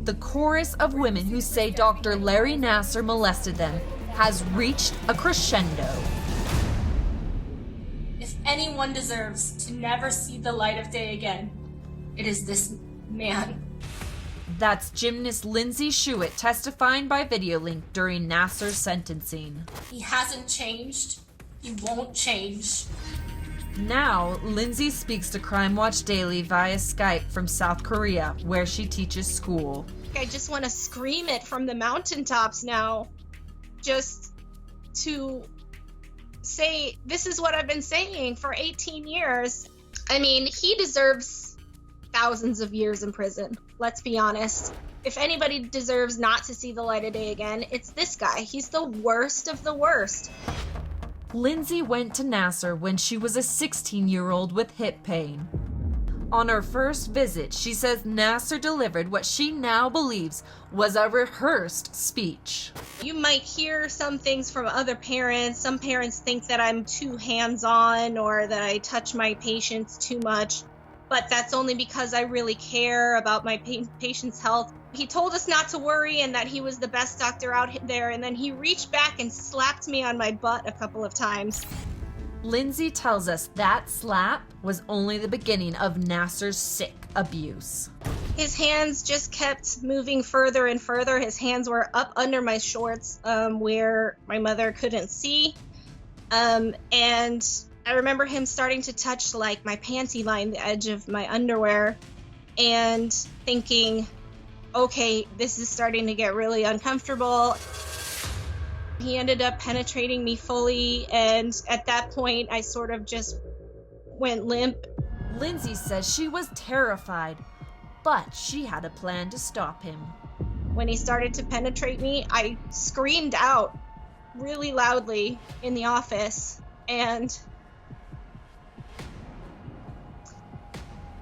The chorus of women who say Dr. Larry Nassar molested them has reached a crescendo. If anyone deserves to never see the light of day again, it is this man. That's gymnast Lindsay Shuett testifying by video link during Nassar's sentencing. He hasn't changed. He won't change. Now, Lindsay speaks to Crime Watch Daily via Skype from South Korea, where she teaches school. I just want to scream it from the mountaintops now, just to say this is what I've been saying for 18 years. I mean, he deserves thousands of years in prison, let's be honest. If anybody deserves not to see the light of day again, it's this guy. He's the worst of the worst. Lindsay went to Nassar when she was a 16-year-old with hip pain. On her first visit, she says Nassar delivered what she now believes was a rehearsed speech. You might hear some things from other parents. Some parents think that I'm too hands-on or that I touch my patients too much, but that's only because I really care about my patient's health. He told us not to worry and that he was the best doctor out there, and then he reached back and slapped me on my butt a couple of times. Lindsay tells us that slap was only the beginning of Nassar's sick abuse. His hands just kept moving further and further. His hands were up under my shorts where my mother couldn't see. And I remember him starting to touch like my panty line, the edge of my underwear, and thinking, okay, this is starting to get really uncomfortable. He ended up penetrating me fully, and at that point, I sort of just went limp. Lindsay says she was terrified, but she had a plan to stop him. When he started to penetrate me, I screamed out really loudly in the office, and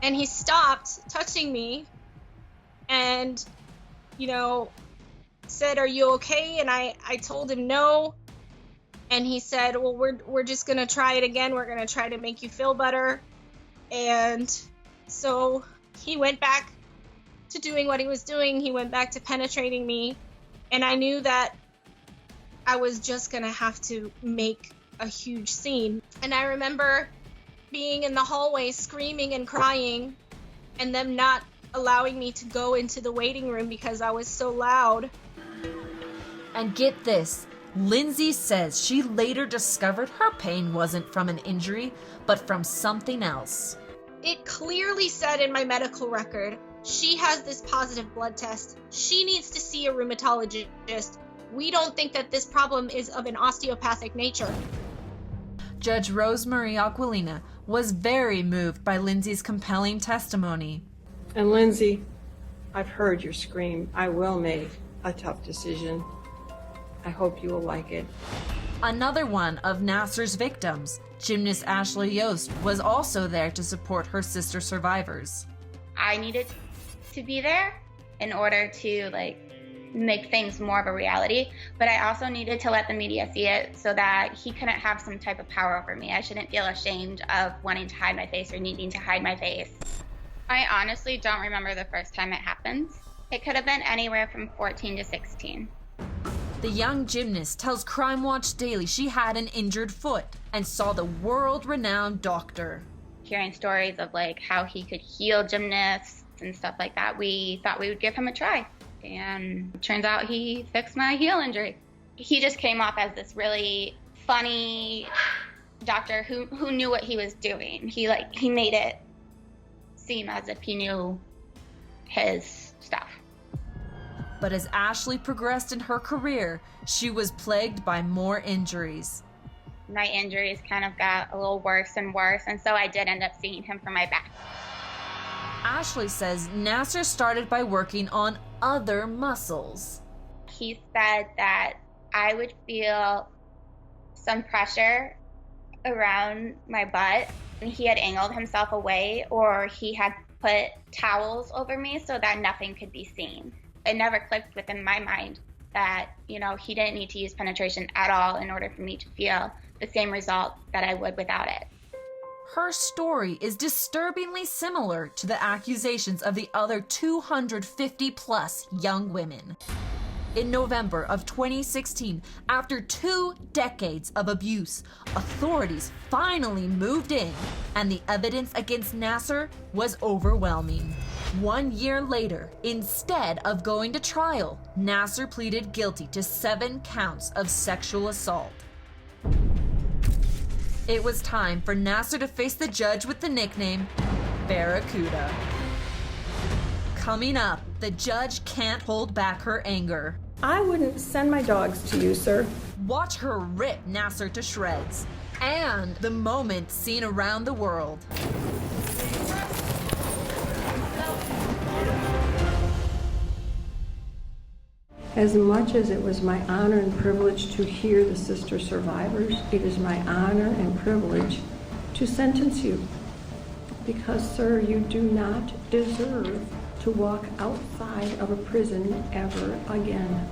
he stopped touching me and, said, "Are you okay?" And I told him no. And he said, "Well, we're just going to try it again. We're going to try to make you feel better." And so he went back to doing what he was doing. He went back to penetrating me. And I knew that I was just going to have to make a huge scene. And I remember being in the hallway screaming and crying, and them not allowing me to go into the waiting room because I was so loud. And get this, Lindsay says she later discovered her pain wasn't from an injury, but from something else. It clearly said in my medical record, she has this positive blood test. She needs to see a rheumatologist. We don't think that this problem is of an osteopathic nature. Judge Rosemarie Aquilina was very moved by Lindsay's compelling testimony. And Lindsay, I've heard your scream. I will make a tough decision. I hope you will like it. Another one of Nassar's victims, gymnast Ashley Yost, was also there to support her sister survivors. I needed to be there in order to make things more of a reality, but I also needed to let the media see it so that he couldn't have some type of power over me. I shouldn't feel ashamed of wanting to hide my face or needing to hide my face. I honestly don't remember the first time it happened. It could have been anywhere from 14 to 16. The young gymnast tells Crime Watch Daily she had an injured foot and saw the world-renowned doctor. Hearing stories of how he could heal gymnasts and stuff like that, we thought we would give him a try. And it turns out he fixed my heel injury. He just came off as this really funny doctor who knew what he was doing. He made it seem as if he knew his stuff. But as Ashley progressed in her career, she was plagued by more injuries. My injuries kind of got a little worse and worse, and so I did end up seeing him for my back. Ashley says Nassar started by working on other muscles. He said that I would feel some pressure around my butt. He had angled himself away, or he had put towels over me so that nothing could be seen. It never clicked within my mind that, he didn't need to use penetration at all in order for me to feel the same result that I would without it. Her story is disturbingly similar to the accusations of the other 250 plus young women. In November of 2016, after 2 decades of abuse, authorities finally moved in, and the evidence against Nassar was overwhelming. 1 year later, instead of going to trial, Nassar pleaded guilty to 7 counts of sexual assault. It was time for Nassar to face the judge with the nickname Barracuda. Coming up, the judge can't hold back her anger. I wouldn't send my dogs to you, sir. Watch her rip Nassar to shreds. And the moment seen around the world. As much as it was my honor and privilege to hear the sister survivors, it is my honor and privilege to sentence you. Because, sir, you do not deserve to walk outside of a prison ever again.